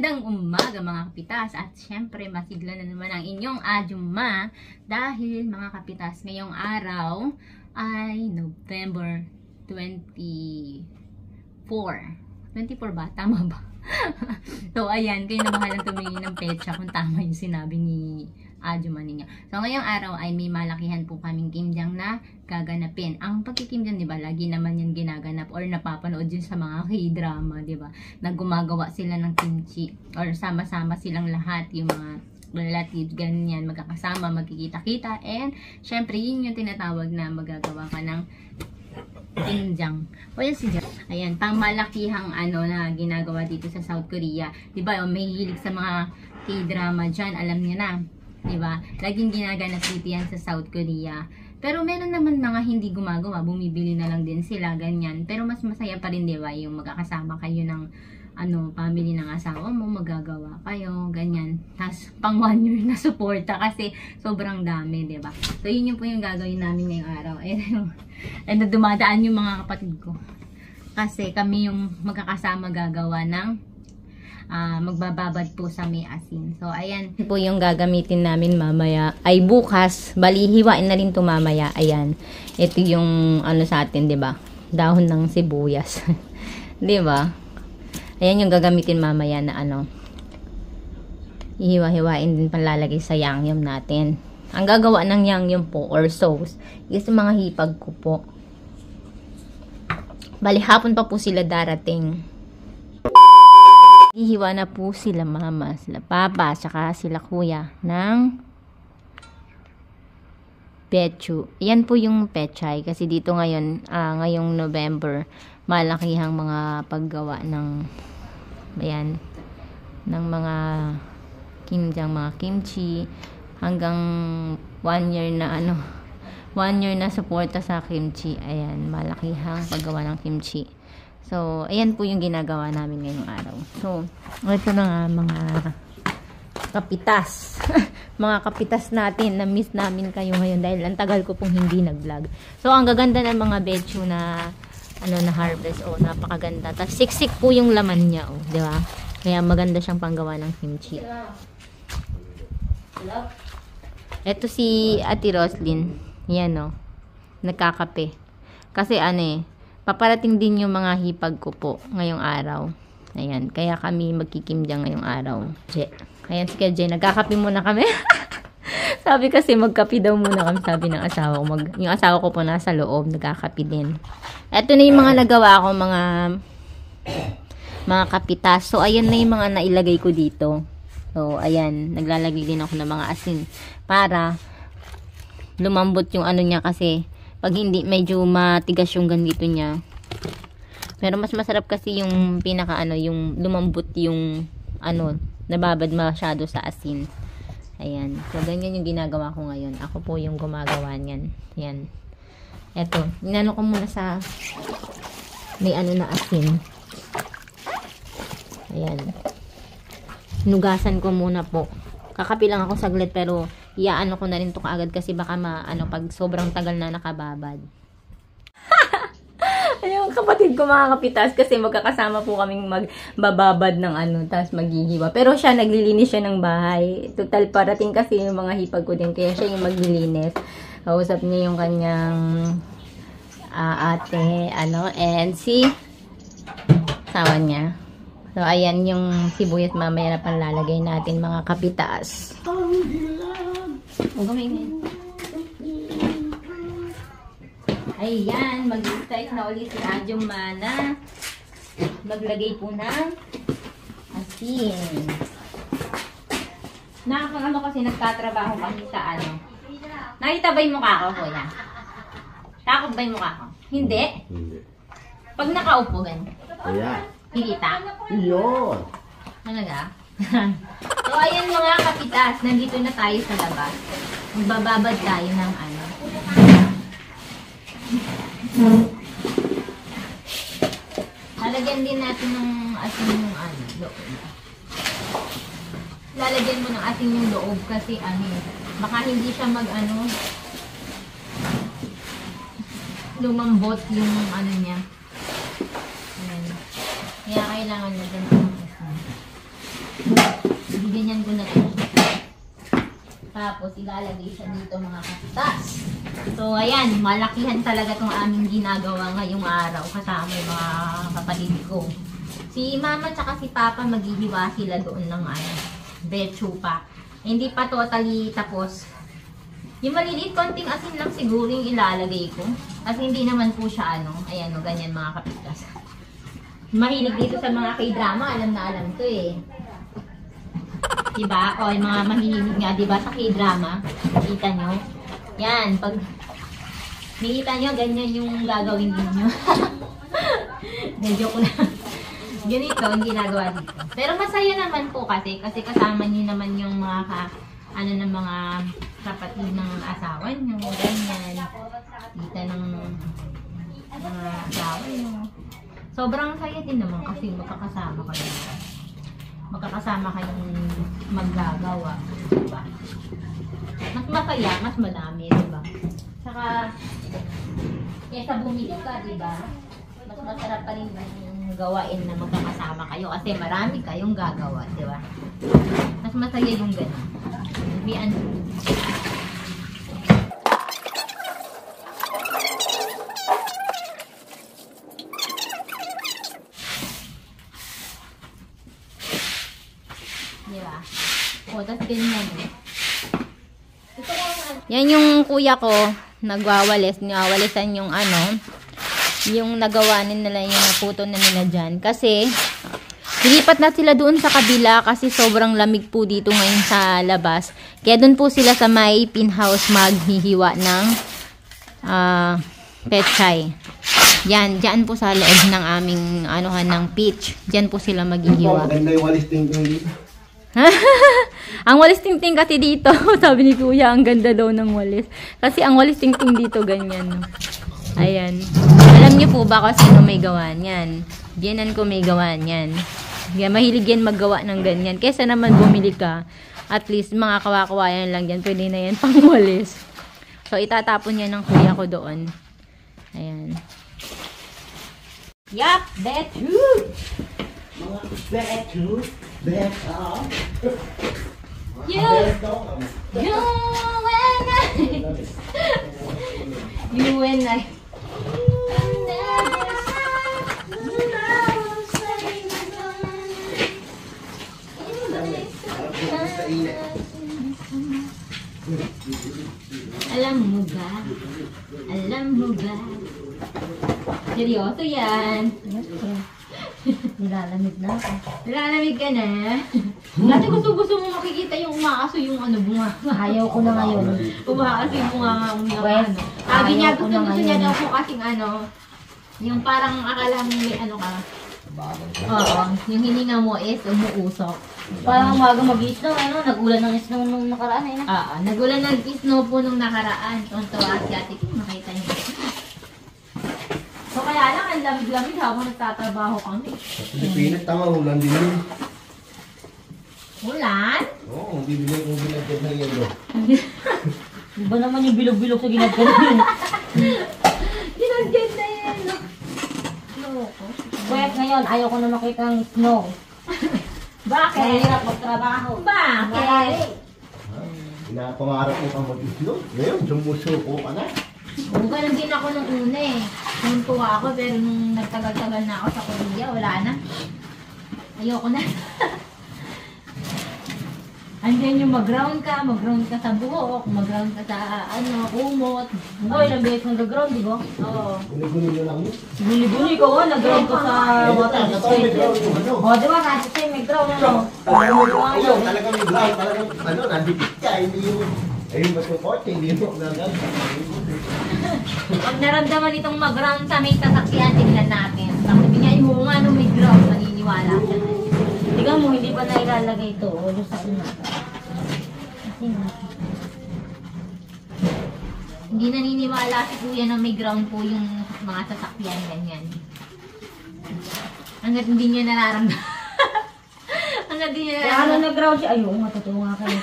Magandang umaga mga kapitas at syempre masigla na naman ang inyong Ajuma dahil mga kapitas ngayong araw ay November 24. 24 ba? Tama ba? So ayan, kayo na bahalang tumingin ng petsa kung tama yung sinabi ni Ajuma ninyo. So ngayong araw ay may malakihan po kaming kimjang na gaganapin. Ang pagkikimjang, di ba, lagi naman yan ginaganap or napapanood yun sa mga K-drama, di ba? Na gumagawa sila ng kimchi or sama-sama silang lahat, yung mga relatives, ganyan, magkakasama, magkikita-kita, and syempre yun yung tinatawag na magagawa ka ng kimjang. Well, ayan, pangmalakihang ano na ginagawa dito sa South Korea. Di ba, may hilig sa mga K-drama dyan, alam niyo na. Diba? Laging ginaganap dito yan sa South Korea. Pero meron naman mga hindi gumagawa. Bumibili na lang din sila, ganyan. Pero mas masaya pa rin, diba? Yung magkakasama kayo ng family ng asawa mo, magagawa kayo, ganyan. Tapos, pang 1 year na suporta kasi sobrang dami, diba? So, yun yung po yung gagawin namin ngayong araw. And dumadaan yung mga kapatid ko. Kasi kami yung magkakasama gagawa ng magbababad po sa may asin. So, ayan. Ito po yung gagamitin namin mamaya. Ay, bukas. Bali, hiwain na rin ito mamaya. Ayan. Ito yung ano sa atin, diba? Dahon ng sibuyas. Diba? Ayan yung gagamitin mamaya na ano. Ihiwa-hiwain din panlalagay sa yangyam natin. Ang gagawa ng yangyam po or sauce is mga hipag ko po. Bali, hapon pa po sila darating. Hihiwa na po sila mama, sila papa, saka sila kuya ng pechu. Yan po yung pechay kasi dito ngayon, ngayong November, malakihang mga paggawa ng ayan, ng mga kimjang, mga kimchi hanggang 1 year na 1 year na suporta sa kimchi. Ayan, malakihang paggawa ng kimchi. So, ayan po yung ginagawa namin ngayong araw. So, ito na nga mga kapitas. Mga kapitas natin. Na-miss namin kayo ngayon dahil ang tagal ko pong hindi nag-vlog. So, ang gaganda ng mga bechu na na harvest. Oh, napakaganda. Tapos, siksik po yung laman niya. Oh, di ba? Kaya maganda siyang panggawa ng kimchi. Ito si Ate Roslyn. Yan, oh. Nagkakape. Kasi paparating din yung mga hipag ko po ngayong araw. Ayan. Kaya kami magkikimjang ngayong araw. Ayan si Jay. Nagkakape muna kami. Sabi kasi magkape daw muna kami. Sabi ng asawa ko. Yung asawa ko po nasa loob. Nagkakape din. Ito na yung mga nagawa ko. Mga kapitas. So, ayan na yung mga nailagay ko dito. So, ayan. Naglalagay din ako ng mga asin. Para lumambot yung niya kasi pag hindi, medyo matigas yung ganito niya. Pero mas masarap kasi yung yung lumambot yung nababad masyado sa asin. Ayan. So, ganyan yung ginagawa ko ngayon. Ako po yung gumagawa niyan. Ayan. Eto. Inano ko muna sa may na asin. Ayan. Nugasan ko muna po. Kakapi lang ako saglit pero iyaano ko na rin ito kaagad kasi baka pag sobrang tagal na nakababad. Ayun, kapatid ko mga kapitas kasi magkakasama po kaming magbababad ng tapos maghihiwa. Pero siya, naglilinis siya ng bahay. Total, parating kasi yung mga hipag ko din kaya siya yung maglilinis. Kausap niya yung kanyang ate, and si asawa niya. So, ayan yung sibuyas mamaya na panlalagay natin mga kapitas. Ayan, mag-start na ulit si Ajuma na maglagay po ng asin. Kasi nagtatrabaho kami sa Nakita ba yung mukha ko, kuya? Takot ba yung mukha ko? Hindi? Hindi. Pag nakaupo, ganyan. Ayan. Kita? Iyon. Talaga? So, ayan mga kapitas. Nandito na tayo sa labas. Magbababad tayo ng Lalagyan din natin ng asin yung loob. Lalagyan mo ng asin yung loob kasi baka hindi siya lumambot yung niya. Ayan. Kaya kailangan na din ng asin. Ganyan ko na to. Tapos, ilalagay siya dito mga kapitas. So, ayan, malakihan talaga itong aming ginagawa ngayong araw kasama yung mga kapatid ko. Si mama tsaka si papa maghihiwa sila doon ng betchu pa. Hindi pa totally tapos. Yung maliliit, konting asin lang siguro yung ilalagay ko. Kasi hindi naman po siya ayan o, ganyan mga kapitas. Mahilig dito sa mga K-drama, alam na alam to eh. Diba? O, yung mga mahihilig nga, diba, sa K-drama. Kita nyo? Yan, pag nakita nyo, ganyan yung gagawin ninyo. Medyo ko na. Ganito, ang ginagawa dito. Pero masaya naman po kasi kasama nyo naman yung mga ng mga kapatid ng asawa nyo, ganyan. Kita ng mga asawa nyo. Sobrang saya din naman kasi magkakasama kayo. Magkakasama kayong maggagawa. Diba? Mas masaya, mas madami, diba? Saka, kesa bumili ka, diba? Mas masarap pa rin yung gawain na magkakasama kayo kasi marami kayong gagawa, diba? Mas masaya yung gano'n. Diba? O, tapos ganyan. Yan yung kuya ko, nagwawalisan yung yung nagawa nila yung naputo na nila dyan. Kasi, lilipat na sila doon sa kabila kasi sobrang lamig po dito ngayon sa labas. Kaya doon po sila sa may pinhouse maghihiwa ng pechay. Yan, dyan po sa loob ng aming ng pitch. Dyan po sila maghihiwa. Maganda yung walis tingting dito. Ang walis tingting kasi dito, sabi ni kuya, ang ganda daw ng walis. Kasi ang walis tingting dito ganyan. Ayan. Alam niyo po ba kung sino may gawa niyan? Biyanan ko may gawa niyan. Yan, mahilig yan maggawa ng ganyan. Kesa naman bumili ka, at least mga kawa-kawayan lang yan. Pwede na yan pang walis. So, itatapon yan ng kuya ko doon. Ayan. Yup, betchu! Mga betchu, betcha. You and I. Alam mo ba? Alam mo ba? Seryoso yan. Nilalamig na ako. Nilalamig ka na? Dati gusto mo makikita yung umaaso yung bunga. Ayaw ko na ngayon. Umaaso yung bunga Well, sabi niya, ayaw ko gusto na niya ngayon. daw po kasing yung parang akala mo may ka. Oo, yung hininga mo is umuusok. Parang umaga mag-i-snow, nagulan ng snow nung nakaraan eh. Oo, nagulan ng snow po nung nakaraan. Tuntua si Ate Kim, makita niyo. So kaya lang, ang lamig-lamig habang nagtatrabaho kami. Sa Pilipinas, tama, ulan din yun. Ulan? Oo, bibigyan kong ginagad na yelo. Iba naman yung bilog-bilog sa ginagad yun. Ginagyan na yan, no? Loko. Kaya ngayon, ayaw ko na makita ng snow. Bakit? Mahirap magtrabaho. Bakit? Pinapangarap mo kang mag-islo. Ngayon, sumusuko ka na. Oo, ganun din ako nung una eh. Tuntua ako pero nung nagtagal-tagal na ako sa Korea, wala na. Ayoko na. Andiyan yung mag-ground ka sa buhok, mag-ground ka sa kumot. Boy, ilang beses nag-ground, di ba? Oo. Guni-guni nyo lang yun. Guli-guli ko, nag-ground ko sa water dispenser. O, di ba, kasi sa'yo may ground, Ayaw, talagang may ground, talagang, nandipit ka, hindi yung, ayun ba sa kotse, hindi yung nagagawin. Pag naramdaman itong mag-ground sa may sasakyan, tingnan natin. Sabi niya, yung nga nung may ground, maniniwala siya. Tingnan mo, hindi pa na ilalagay ito. O, yung sa una. Kasi nga. Hindi naniniwala si kuya na may ground po yung mga sasakyan, ganyan. Hanggat hindi niya nararamdaman. Hanggat hindi niya Kaya nararamdaman. nag-ground siya? Ayun, matutuwa nga kayo.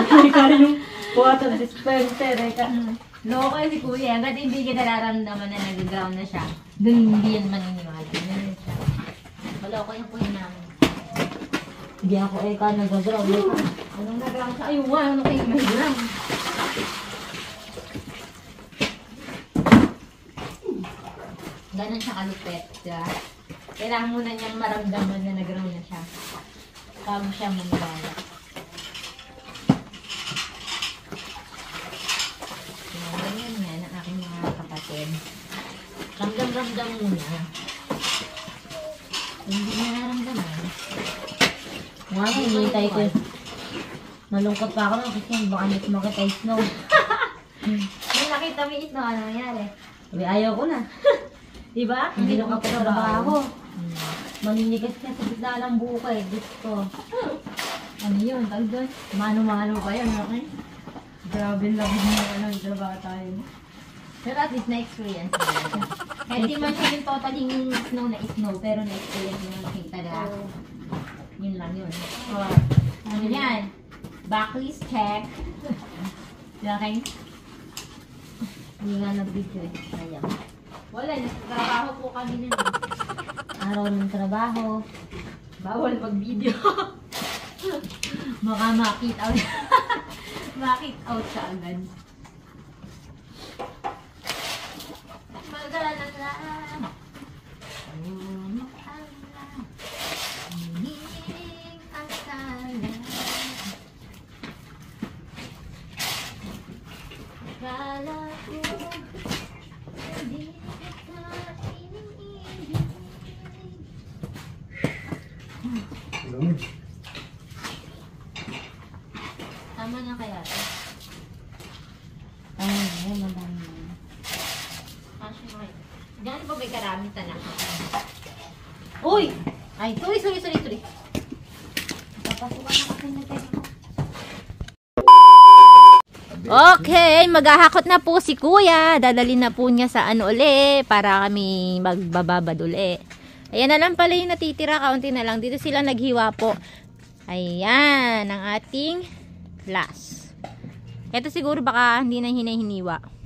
Hindi ka rin yung water dispenser. Loko si kuya. Hanggat hindi niya nararamdaman na nag-ground na siya, dun hindi yan maniniwala. Ganyan siya. Maloko yung kuya namin. Hindi ako nag-ground. Anong nag-ground sa ayuwa? Ano kayo may ground? Ganun siya kalupet, diba? Kailangan muna niyang maramdaman na nag-ground na siya. Bago siya manilala. Ganyan yan ang aking mga kapatid. Ramdam-ramdam muna. Hindi na naramdaman. Nga ako, hinihintay ko. Malungkot pa ako lang kasi baka hindi ko makita yung snow. Nung nakita mo ito, ano nangyari? Sabi, ayaw ko na. Diba? Hindi ko makatrabaho. Maninigas ka sa gitna ng bukay. Gusto. Ano yun? Tag doon? Mano-mano pa yun, okay? Grabe lang yung trabaho tayo. Pero at least na-experience mo yun. Kahit di man siya yung totally yung snow na snow, pero na-experience mo yung makita na yun lang yun. Ano yan? Backlist check. Okay? Hindi nga nag-video eh. Sayang. Wala, nagtrabaho po kami nun. Araw ng trabaho. Bawal mag-video. Baka makit out. Makit out ka agad. Mag-alala. Hiling ang sala. Akala ko hindi kita iniibig. Tama na kaya ito? Ay, madami na. Kasi okay. Gano'n pa may karami tanak? Uy! Ay, sorry. Papasukan na kasi na tayo. Okay, maghahakot na po si Kuya. Dadalhin na po niya sa ano uli para kami magbababad uli. Ayan na lang pala yung natitira. Kaunti na lang. Dito sila naghiwa po. Ayan, ang ating last. Ito siguro baka hindi na hinihiniwa.